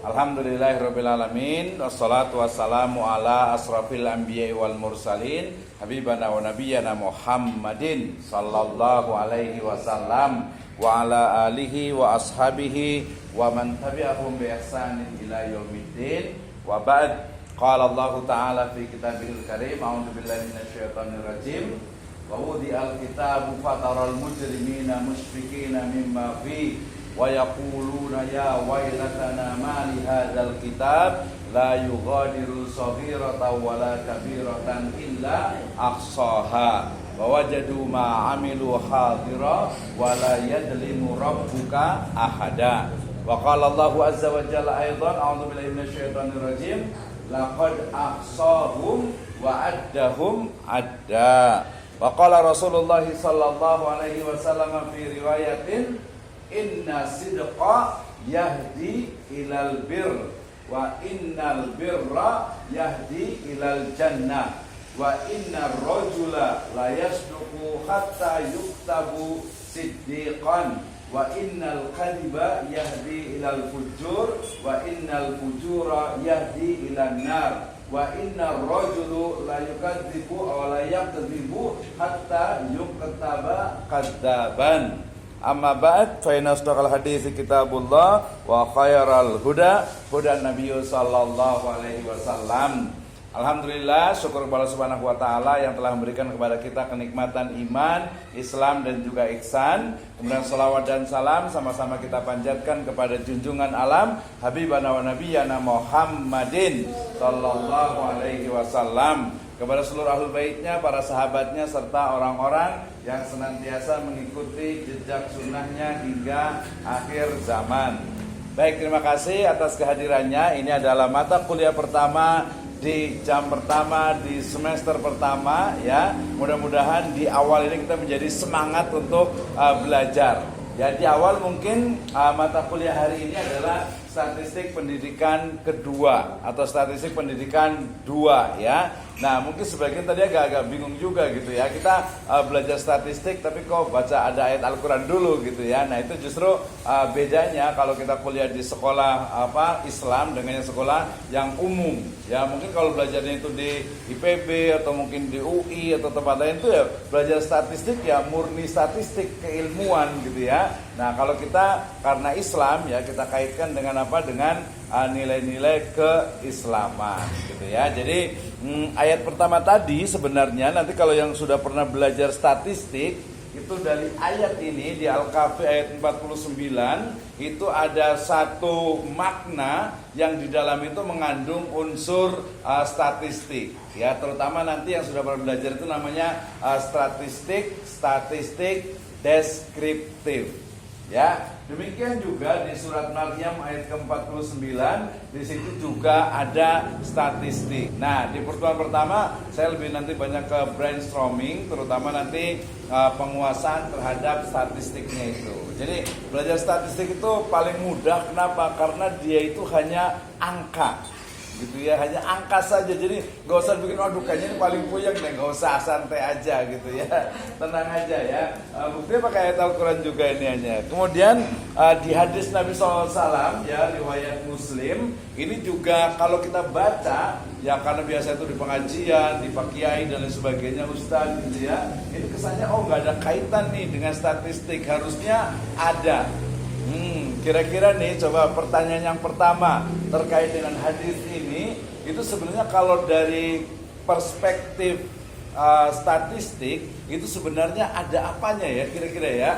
Alhamdulillahirabbil alamin wassalatu wassalamu ala asrafil anbiya'i wal mursalin habibana wa nabiyyana Muhammadin sallallahu alaihi wasallam wa ala alihi wa ashabihi wa man tabi'ahum bi ihsanin ila yaumiddin wa ba'd. Qala Allah ta'ala fi kitabihil karim a'udzu billahi minasyaitonir rajim wa wudi'al kitabu fataral mujrimina mushfiqina mimma fi wa yaquluna ya wailatana ma li hadzal kitab la yughadiru shaghiratan wala kabiratan illa ahsaha wa wajadu ma amilu hadira wa la yadlimu rabbuka ahada. Wa qala Allahu azza wa jalla aidan a'udzu billahi minasyaitonir rajim laqad ahsahum wa addahum adda. Wa qala Rasulullah sallallahu alaihi wasallam fi riwayatin inna sidqa yahdi ilal bir wa innal birra yahdi ilal jannah wa innar rajula la yasduqu hatta yuktabu siddiqan wa innal kadhiba yahdi ilal fujur wa innal fujura yahdi ilan nar wa innar rajulu la yukadzibu wa la yakdzibu hatta yuktaba kadzaban. Amma ba'd, fa inna asdaqal hadits kitabullah wa khairal huda hudan nabiyyu sallallahu alaihi wasallam. Alhamdulillah, syukur kepada Subhanahu wa taala yang telah memberikan kepada kita kenikmatan iman, Islam dan juga ihsan. Kemudian salawat dan salam sama-sama kita panjatkan kepada junjungan alam habibana wa nabiyyana Muhammadin sallallahu alaihi wasallam, kepada seluruh ahlul baitnya, para sahabatnya, serta orang-orang yang senantiasa mengikuti jejak sunnahnya hingga akhir zaman. Baik, terima kasih atas kehadirannya. Ini adalah mata kuliah pertama di jam pertama di semester pertama ya. Mudah-mudahan di awal ini kita menjadi semangat untuk belajar. Ya, di awal mungkin mata kuliah hari ini adalah statistik pendidikan kedua atau statistik pendidikan 2 ya. Nah, mungkin sebagian tadi agak bingung juga gitu ya. Kita belajar statistik tapi kok baca ada ayat Al-Qur'an dulu gitu ya. Nah, itu justru bedanya kalau kita kuliah di sekolah Islam dengan yang sekolah yang umum. Ya, mungkin kalau belajarnya itu di IPB atau mungkin di UI atau tempat lain itu ya belajar statistik ya murni statistik keilmuan gitu ya. Nah, kalau kita karena Islam ya kita kaitkan dengan apa? Dengan nilai-nilai keislaman gitu ya. Jadi ayat pertama tadi sebenarnya nanti kalau yang sudah pernah belajar statistik itu dari ayat ini di Al-Kahfi ayat 49 itu ada satu makna yang di dalam itu mengandung unsur statistik ya, terutama nanti yang sudah pernah belajar itu namanya statistik deskriptif. Ya, demikian juga di surat Maryam ayat ke-49 di situ juga ada statistik. Nah, di pertemuan pertama saya lebih nanti banyak ke brainstorming, terutama nanti penguasaan terhadap statistiknya itu. Jadi belajar statistik itu paling mudah, kenapa? Karena dia itu hanya angka. Gitu ya, hanya angka saja. Jadi gak usah bikin waduh kayaknya ini paling puyeng deh, gak usah, santai aja gitu ya. Tenang aja ya. Buktinya pakai ayat Al-Qur'an juga ini hanya. Kemudian di hadis Nabi SAW ya, riwayat Muslim, ini juga kalau kita baca ya, karena biasa itu di pengajian, di Pak Kiai dan lain sebagainya, Ustaz gitu ya. Ini kesannya gak ada kaitan nih dengan statistik, harusnya ada. Kira-kira nih coba pertanyaan yang pertama terkait dengan hadis ini, itu sebenarnya kalau dari perspektif statistik itu sebenarnya ada apanya ya kira-kira ya?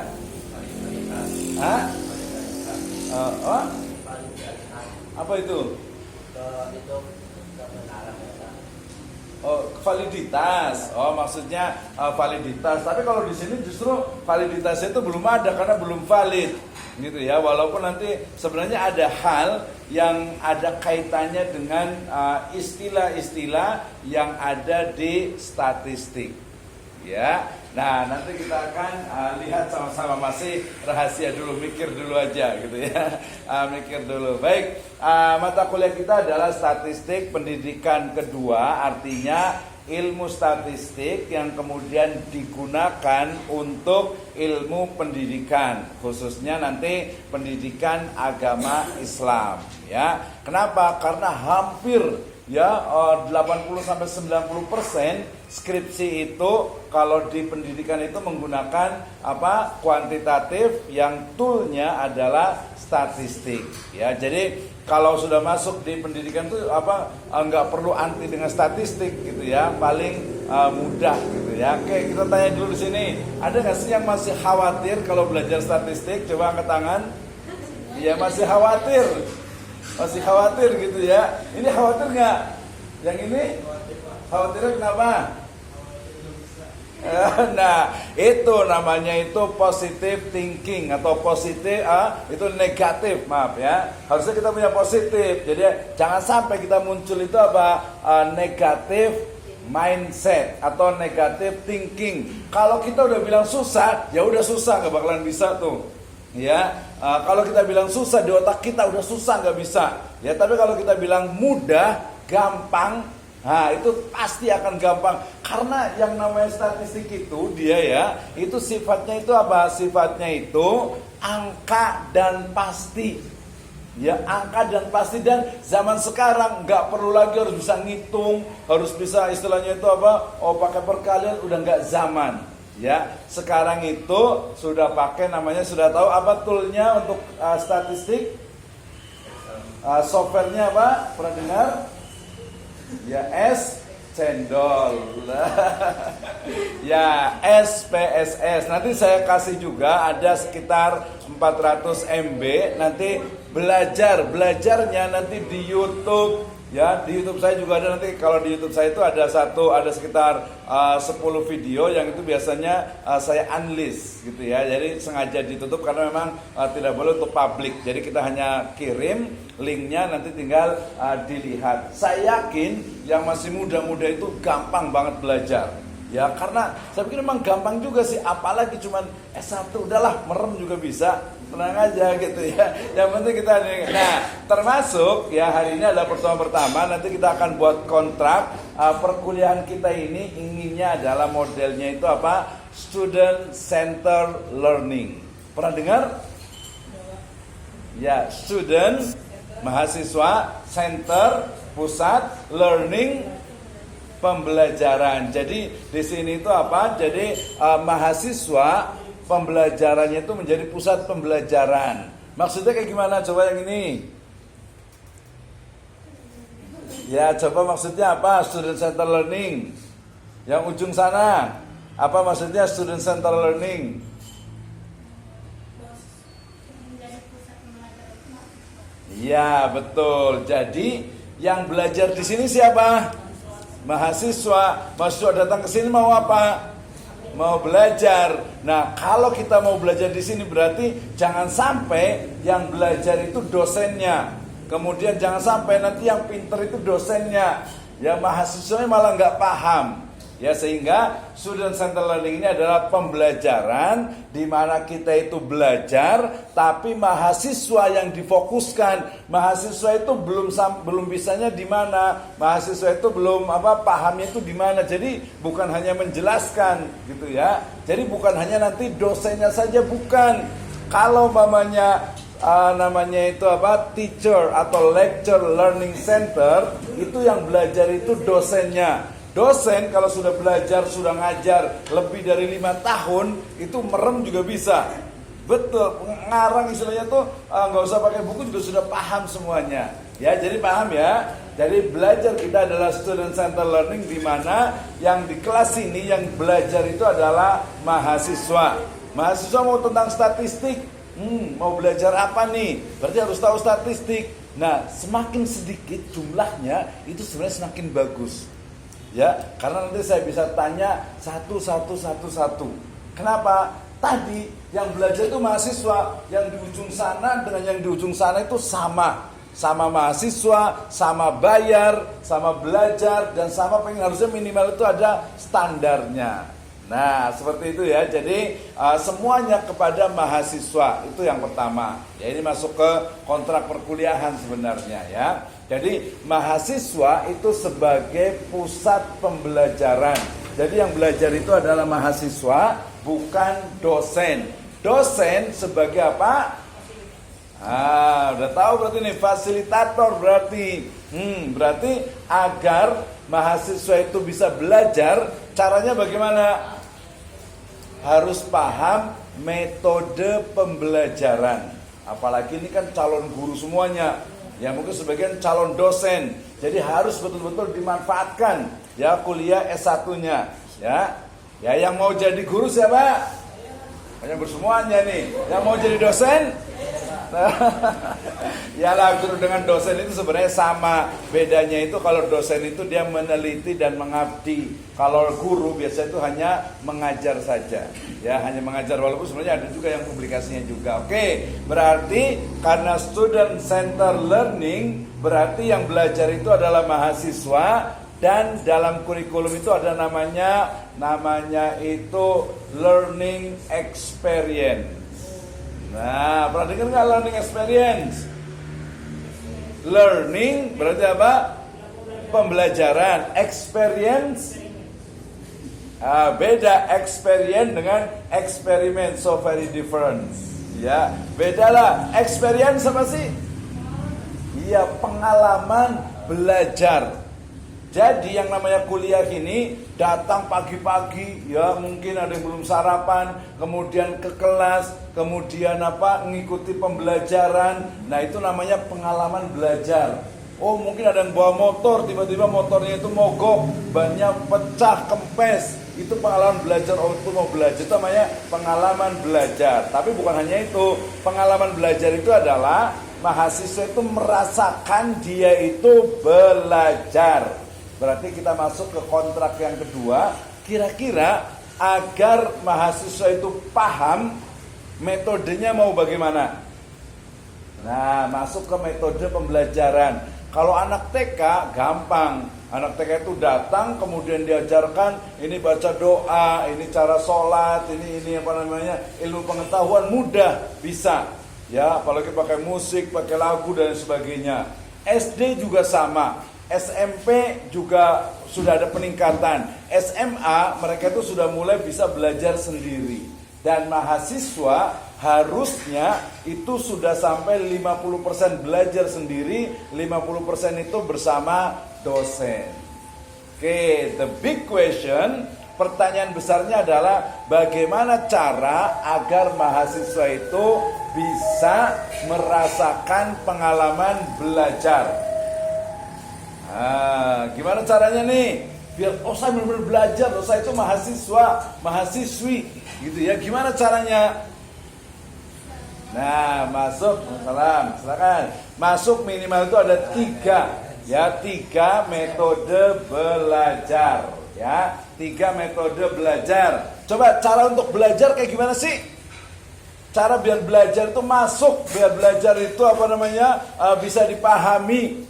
Apa itu? Validitas. Maksudnya validitas. Tapi kalau di sini justru validitasnya itu belum ada karena belum valid. Gitu ya, walaupun nanti sebenarnya ada hal yang ada kaitannya dengan istilah-istilah yang ada di statistik. Ya. Nah, nanti kita akan lihat sama-sama, masih rahasia dulu, mikir dulu aja gitu ya. Mikir dulu. Baik, mata kuliah kita adalah statistik pendidikan kedua, artinya ilmu statistik yang kemudian digunakan untuk ilmu pendidikan, khususnya nanti pendidikan agama Islam ya. Kenapa? Karena hampir ya 80-90% skripsi itu kalau di pendidikan itu menggunakan kuantitatif yang toolnya adalah statistik ya. Jadi kalau sudah masuk di pendidikan itu nggak perlu anti dengan statistik gitu ya, paling mudah gitu ya. Oke, kita tanya dulu di sini, ada nggak sih yang masih khawatir kalau belajar statistik? Coba angkat tangan. Iya, masih khawatir gitu ya. Ini khawatir nggak? Yang ini khawatirnya kenapa? Nah, itu namanya itu positive thinking atau positif itu negatif, maaf ya. Harusnya kita punya positif. Jadi jangan sampai kita muncul itu negatif mindset atau negatif thinking. Kalau kita udah bilang susah, ya udah susah, nggak bakalan bisa tuh. Ya, kalau kita bilang susah di otak kita udah susah, nggak bisa. Ya, tapi kalau kita bilang mudah, gampang, nah itu pasti akan gampang. Karena yang namanya statistik itu dia ya, itu sifatnya itu apa? Sifatnya itu angka dan pasti. Ya, angka dan pasti, dan zaman sekarang nggak perlu lagi harus bisa ngitung, harus bisa istilahnya itu pakai perkalian, udah nggak zaman. Ya, sekarang itu sudah pakai namanya, sudah tahu apa toolnya untuk statistik? Softwarenya apa? Pernah dengar? Ya, cendol. Ya, SPSS. Nanti saya kasih juga ada sekitar 400 MB. Nanti belajarnya nanti di YouTube. Ya, di YouTube saya juga ada. Nanti kalau di YouTube saya itu ada sekitar 10 video yang itu biasanya saya unlist gitu ya. Jadi sengaja ditutup karena memang tidak boleh untuk publik. Jadi kita hanya kirim linknya, nanti tinggal dilihat. Saya yakin yang masih muda-muda itu gampang banget belajar. Ya, karena saya pikir memang gampang juga sih, apalagi cuman S1 udahlah, merem juga bisa. Tenang aja gitu ya. Yang penting kita termasuk ya hari ini adalah pertemuan pertama, nanti kita akan buat kontrak perkuliahan kita ini inginnya adalah modelnya itu Student Center Learning. Pernah dengar? Ya, student mahasiswa, center pusat, learning pembelajaran. Jadi di sini itu Jadi mahasiswa pembelajarannya itu menjadi pusat pembelajaran. Maksudnya kayak gimana? Coba yang ini. Ya, coba maksudnya apa? Student Center Learning. Yang ujung sana. Apa maksudnya Student Center Learning? Ya, betul. Jadi yang belajar di sini siapa? Mahasiswa. Mahasiswa datang ke sini mau apa? Mau belajar. Nah, kalau kita mau belajar di sini berarti jangan sampai yang belajar itu dosennya. Kemudian jangan sampai nanti yang pinter itu dosennya. Ya, mahasiswanya malah nggak paham. Ya, sehingga Student Center Learning ini adalah pembelajaran di mana kita itu belajar, tapi mahasiswa yang difokuskan. Mahasiswa itu belum bisanya di mana, mahasiswa itu belum pahamnya itu di mana. Jadi bukan hanya menjelaskan gitu ya. Jadi bukan hanya nanti dosennya saja, bukan. Kalau namanya itu teacher atau lecture learning center, itu yang belajar itu dosennya. Dosen kalau sudah belajar, sudah ngajar lebih dari 5 tahun, itu merem juga bisa. Betul, ngarang istilahnya tuh nggak usah pakai buku juga sudah paham semuanya. Ya, jadi paham ya. Jadi belajar kita adalah Student Center Learning, di mana yang di kelas ini yang belajar itu adalah mahasiswa. Mahasiswa mau tentang statistik, mau belajar apa nih? Berarti harus tahu statistik. Nah, semakin sedikit jumlahnya itu sebenarnya semakin bagus. Ya, karena nanti saya bisa tanya satu. Kenapa? Tadi yang belajar itu mahasiswa, yang di ujung sana dengan yang di ujung sana itu sama mahasiswa, sama bayar, sama belajar, dan sama harusnya minimal itu ada standarnya. Nah, seperti itu ya. Jadi semuanya kepada mahasiswa, itu yang pertama. Ya, ini masuk ke kontrak perkuliahan sebenarnya ya. Jadi mahasiswa itu sebagai pusat pembelajaran. Jadi yang belajar itu adalah mahasiswa, bukan dosen. Dosen sebagai apa? Udah tahu berarti nih, fasilitator berarti. Berarti agar mahasiswa itu bisa belajar, caranya bagaimana? Harus paham metode pembelajaran. Apalagi ini kan calon guru semuanya. Ya mungkin sebagian calon dosen. Jadi harus betul-betul dimanfaatkan ya kuliah S1-nya. Ya. Ya yang mau jadi guru siapa? Banyak bersemuanya nih. Yang mau jadi dosen? Ya lah, guru dengan dosen itu sebenarnya sama. Bedanya itu kalau dosen itu dia meneliti dan mengabdi. Kalau guru biasanya itu hanya mengajar saja. Ya, hanya mengajar, walaupun sebenarnya ada juga yang publikasinya juga. Oke, berarti karena student center learning, berarti yang belajar itu adalah mahasiswa. Dan dalam kurikulum itu ada namanya itu learning experience. Nah, pernah dengar nggak learning experience? Learning berarti apa? Pembelajaran. Experience beda, experience dengan eksperimen, so very different. Ya, beda lah. Experience apa sih? Iya, pengalaman belajar. Jadi yang namanya kuliah ini datang pagi-pagi, ya mungkin ada yang belum sarapan, kemudian ke kelas, kemudian ngikuti pembelajaran. Nah itu namanya pengalaman belajar. Oh mungkin ada yang bawa motor, tiba-tiba motornya itu mogok, bannya pecah, kempes. Itu pengalaman belajar, waktu mau belajar itu namanya pengalaman belajar. Tapi bukan hanya itu, pengalaman belajar itu adalah mahasiswa itu merasakan dia itu belajar. Berarti kita masuk ke kontrak yang kedua. Kira-kira agar mahasiswa itu paham, metodenya mau bagaimana? Nah, masuk ke metode pembelajaran. Kalau anak TK gampang. Anak TK itu datang, kemudian diajarkan ini baca doa, ini cara sholat, ini ilmu pengetahuan, mudah bisa. Ya, apalagi pakai musik, pakai lagu dan sebagainya. SD juga sama. SMP juga sudah ada peningkatan. SMA mereka itu sudah mulai bisa belajar sendiri. Dan mahasiswa harusnya itu sudah sampai 50% belajar sendiri, 50% itu bersama dosen. Oke, the big question, pertanyaan besarnya adalah bagaimana cara agar mahasiswa itu bisa merasakan pengalaman belajar. Gimana caranya nih? Biar saya benar-benar belajar, saya itu mahasiswa, mahasiswi gitu ya. Gimana caranya? Nah, masuk, silakan. Masuk minimal itu ada 3 metode belajar ya. 3 metode belajar. Coba cara untuk belajar kayak gimana sih? Cara biar belajar itu masuk, biar belajar itu bisa dipahami.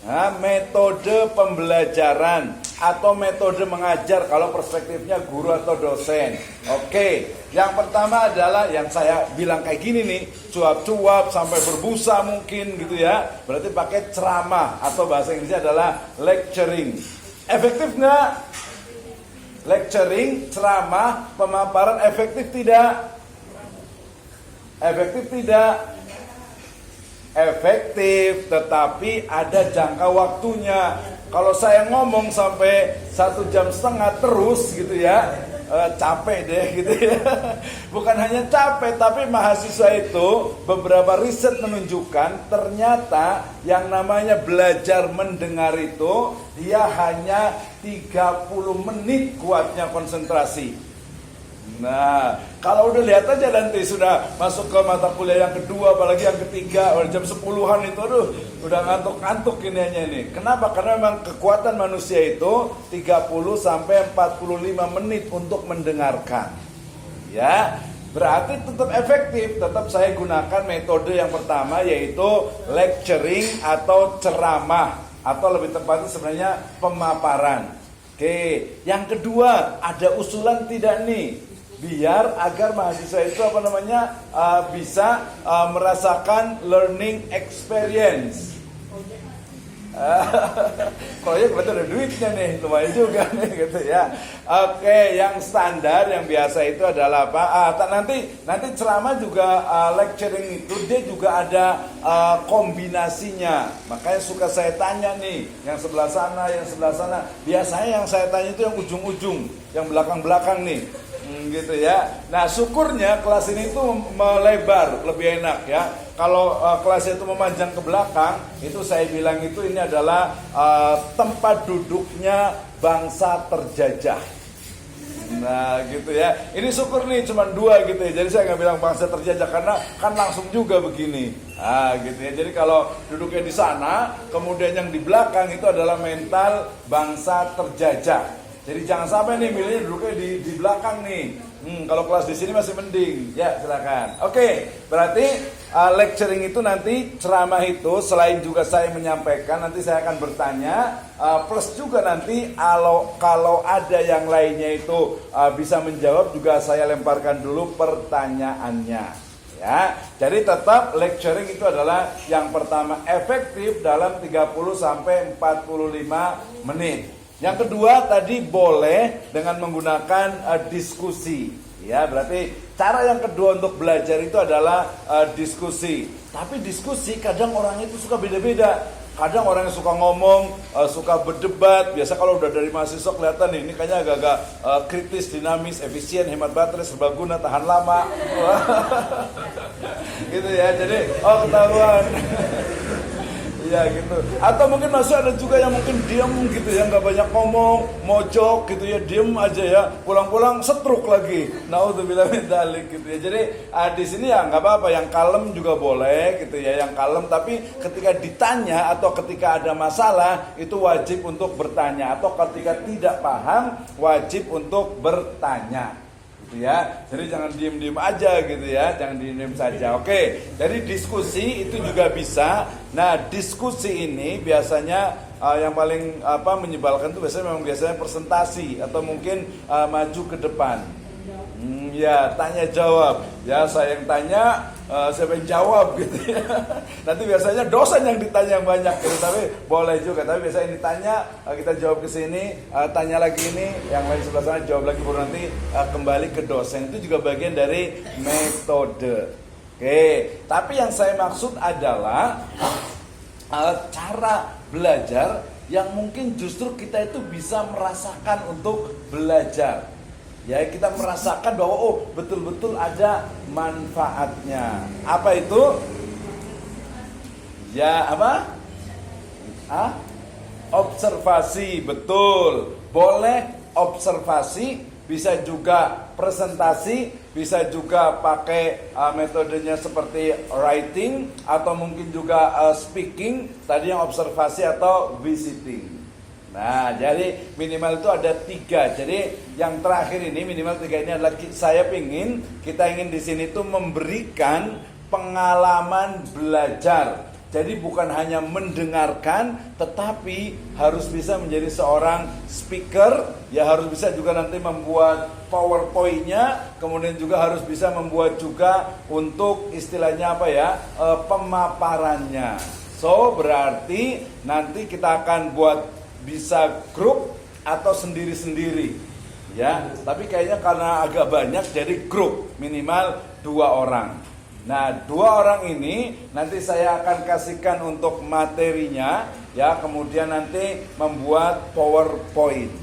Nah, metode pembelajaran atau metode mengajar kalau perspektifnya guru atau dosen. Oke, yang pertama adalah yang saya bilang kayak gini nih, cuap-cuap sampai berbusa mungkin gitu ya. Berarti pakai ceramah atau bahasa Inggrisnya adalah lecturing. Efektif nggak? Lecturing, ceramah, pemaparan efektif tidak? Efektif tidak? Efektif, tetapi ada jangka waktunya. Kalau saya ngomong sampai 1,5 jam terus gitu ya, capek deh gitu ya. Bukan hanya capek, tapi mahasiswa itu beberapa riset menunjukkan ternyata yang namanya belajar mendengar itu dia hanya 30 menit kuatnya konsentrasi. Nah, kalau udah lihat aja nanti sudah masuk ke mata kuliah yang kedua, apalagi yang ketiga, jam 10-an itu, udah ngantuk-ngantuk ini. Kenapa? Karena memang kekuatan manusia itu 30 sampai 45 menit untuk mendengarkan. Ya, berarti tetap efektif. Tetap saya gunakan metode yang pertama, yaitu lecturing atau ceramah, atau lebih tepatnya sebenarnya pemaparan. Oke, yang kedua ada usulan tidak nih? Biar agar mahasiswa itu bisa merasakan learning experience. Proyek betul ada duitnya nih, lumayan juga nih gitu ya. Oke, yang standar yang biasa itu adalah apa? Nanti ceramah juga lecturing itu dia juga ada kombinasinya. Makanya suka saya tanya nih, yang sebelah sana, yang sebelah sana. Biasanya yang saya tanya itu yang ujung-ujung, yang belakang-belakang nih. Gitu ya. Nah, syukurnya kelas ini tuh melebar, lebih enak ya. Kalau kelasnya itu memanjang ke belakang, itu saya bilang itu ini adalah tempat duduknya bangsa terjajah. Nah, gitu ya. Ini syukur nih cuma 2 gitu ya. Jadi saya nggak bilang bangsa terjajah karena kan langsung juga begini. Gitu ya. Jadi kalau duduknya di sana, kemudian yang di belakang itu adalah mental bangsa terjajah. Jadi jangan sampai nih milihnya duduknya di belakang nih. Kalau kelas di sini masih mending. Ya, silakan. Oke, berarti lecturing itu nanti ceramah itu selain juga saya menyampaikan, nanti saya akan bertanya plus juga nanti kalau ada yang lainnya itu bisa menjawab juga saya lemparkan dulu pertanyaannya. Ya, jadi tetap lecturing itu adalah yang pertama efektif dalam 30 sampai 45 menit. Yang kedua tadi boleh dengan menggunakan diskusi. Ya, berarti cara yang kedua untuk belajar itu adalah diskusi. Tapi diskusi kadang orang itu suka beda-beda. Kadang orang yang suka ngomong, suka berdebat. Biasa kalau udah dari mahasiswa kelihatan nih, ini kayaknya agak-agak kritis, dinamis, efisien, hemat baterai, serbaguna, tahan lama. Gitu ya. Jadi ketahuan. Iya gitu. Atau mungkin masih ada juga yang mungkin diam gitu ya, nggak banyak ngomong, mojok gitu ya, diam aja ya, pulang-pulang setruk lagi. Naudzubillah min dzalik gitu ya. Jadi di sini ya nggak apa-apa, yang kalem juga boleh gitu ya, yang kalem. Tapi ketika ditanya atau ketika ada masalah itu wajib untuk bertanya, atau ketika tidak paham wajib untuk bertanya. Gitu ya. Jadi jangan diem-diem aja gitu ya, jangan diem-diem saja. Oke, jadi diskusi itu juga bisa. Nah, diskusi ini biasanya yang paling menyebalkan itu biasanya presentasi atau mungkin maju ke depan. Ya, tanya jawab. Ya, saya yang tanya, siapa yang jawab gitu ya. Nanti biasanya dosen yang ditanya yang banyak gitu, tapi boleh juga. Tapi biasanya ditanya, kita jawab ke sini, tanya lagi ini, yang lain sebelah sana jawab lagi, baru nanti kembali ke dosen. Itu juga bagian dari metode. Oke, tapi yang saya maksud adalah cara belajar yang mungkin justru kita itu bisa merasakan untuk belajar. Ya, kita merasakan bahwa betul-betul ada manfaatnya. Apa itu? Ya, apa? Observasi, betul. Boleh observasi, bisa juga presentasi, bisa juga pakai metodenya seperti writing, atau mungkin juga speaking, tadi yang observasi atau visiting. Nah, jadi minimal itu ada 3. Jadi yang terakhir ini minimal 3 ini adalah kita ingin di sini tuh memberikan pengalaman belajar. Jadi bukan hanya mendengarkan, tetapi harus bisa menjadi seorang speaker. Ya, harus bisa juga nanti membuat PowerPoint-nya, kemudian juga harus bisa membuat juga untuk istilahnya pemaparannya. So, berarti nanti kita akan buat bisa grup atau sendiri-sendiri ya, tapi kayaknya karena agak banyak jadi grup minimal 2 orang. Nah, 2 orang ini nanti saya akan kasihkan untuk materinya ya, kemudian nanti membuat PowerPoint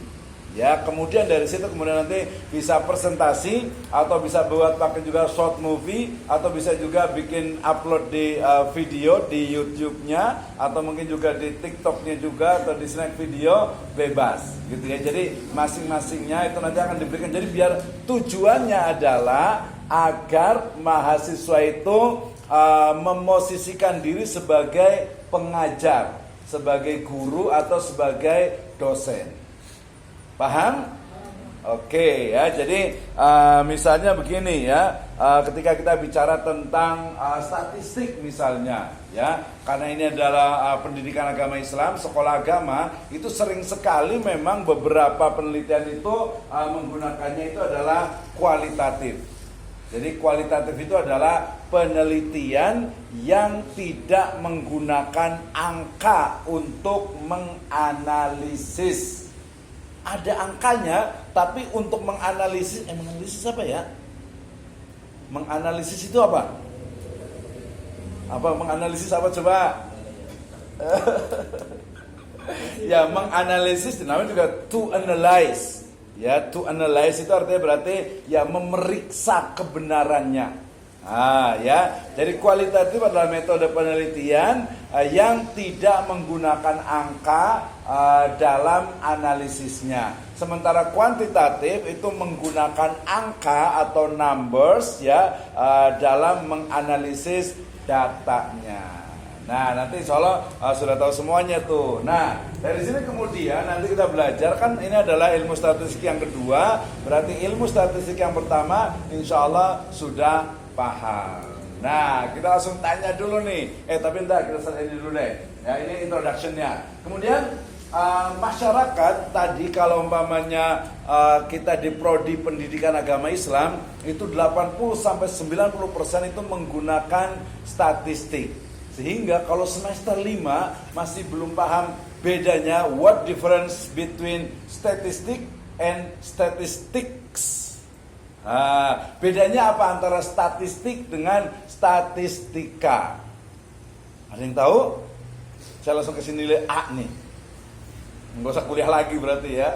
ya, kemudian dari situ kemudian nanti bisa presentasi, atau bisa buat pakai juga short movie, atau bisa juga bikin upload di video di YouTube-nya, atau mungkin juga di TikTok-nya juga, atau di snack video, bebas gitu ya. Jadi masing-masingnya itu nanti akan diberikan. Jadi biar tujuannya adalah agar mahasiswa itu memosisikan diri sebagai pengajar, sebagai guru atau sebagai dosen. Paham? Oke ya, jadi misalnya begini ya, ketika kita bicara tentang statistik misalnya ya, karena ini adalah pendidikan agama Islam, sekolah agama, itu sering sekali memang beberapa penelitian itu menggunakannya itu adalah kualitatif. Jadi kualitatif itu adalah penelitian yang tidak menggunakan angka untuk menganalisis. Ada angkanya, tapi untuk menganalisis, menganalisis apa ya? Menganalisis itu apa? Apa menganalisis apa coba? Ya, menganalisis namanya juga to analyze. Ya, to analyze itu artinya berarti ya memeriksa kebenarannya. Ya, jadi kualitatif adalah metode penelitian yang tidak menggunakan angka dalam analisisnya. Sementara kuantitatif itu menggunakan angka atau numbers ya dalam menganalisis datanya. Nah, nanti insya Allah sudah tahu semuanya tuh. Nah, dari sini kemudian nanti kita belajar, kan ini adalah ilmu statistik yang kedua. Berarti ilmu statistik yang pertama insya Allah sudah paham. Nah, kita langsung tanya dulu nih. Tapi entar kita selesai dulu deh. Ya, ini introduction-nya. Kemudian masyarakat tadi kalau umpamanya kita di prodi pendidikan agama Islam itu 80-90% itu menggunakan statistik. Sehingga kalau semester 5 masih belum paham bedanya, what difference between statistic and statistics. Bedanya apa antara statistik dengan statistika? Ada yang tahu? Saya langsung kasih nilai A nih. Nggak usah kuliah lagi berarti ya.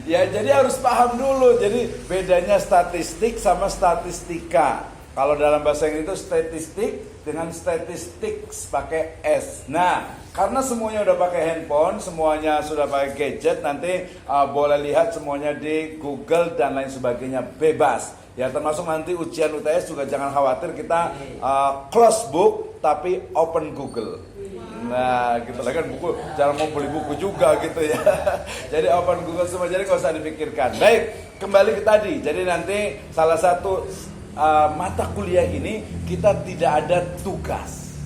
Ya, jadi harus paham dulu. Jadi bedanya statistik sama statistika. Kalau dalam bahasa Inggris itu statistik dengan statistics pakai S. Nah, karena semuanya udah pakai handphone, semuanya sudah pakai gadget, nanti boleh lihat semuanya di Google dan lain sebagainya, bebas. Ya, termasuk nanti ujian UTS juga jangan khawatir, kita close book tapi open Google. Nah, gitu lah kan, buku jarang mau beli buku juga gitu ya. Jadi open Google semua, jadi nggak usah dipikirkan. Baik, kembali ke tadi. Jadi nanti salah satu mata kuliah ini kita tidak ada tugas.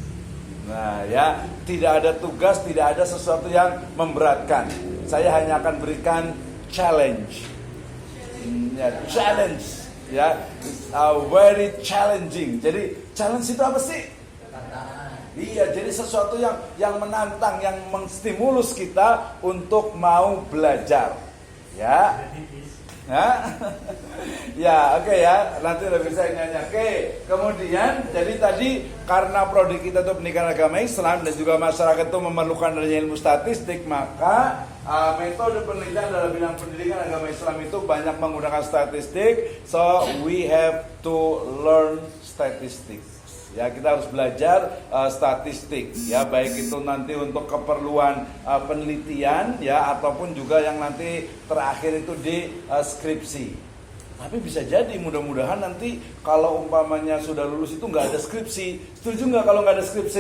Nah ya, tidak ada tugas, tidak ada sesuatu yang memberatkan. Saya hanya akan berikan challenge. Challenge ya, very challenging. Jadi challenge itu apa sih? Iya, jadi sesuatu yang menantang, yang menstimulus kita untuk mau belajar. Ya. Ya, oke ya, nanti udah bisa nyanyi. Oke, kemudian jadi tadi karena prodi kita itu pendidikan agama Islam dan juga masyarakat itu memerlukan adanya ilmu statistik, maka metode penelitian dalam bidang pendidikan agama Islam itu banyak menggunakan statistik. So we have to learn statistics. Ya, kita harus belajar statistik ya, baik itu nanti untuk keperluan penelitian ya, ataupun juga yang nanti terakhir itu di skripsi. Tapi bisa jadi mudah-mudahan nanti kalau umpamanya sudah lulus itu nggak ada skripsi. Setuju nggak kalau nggak ada skripsi?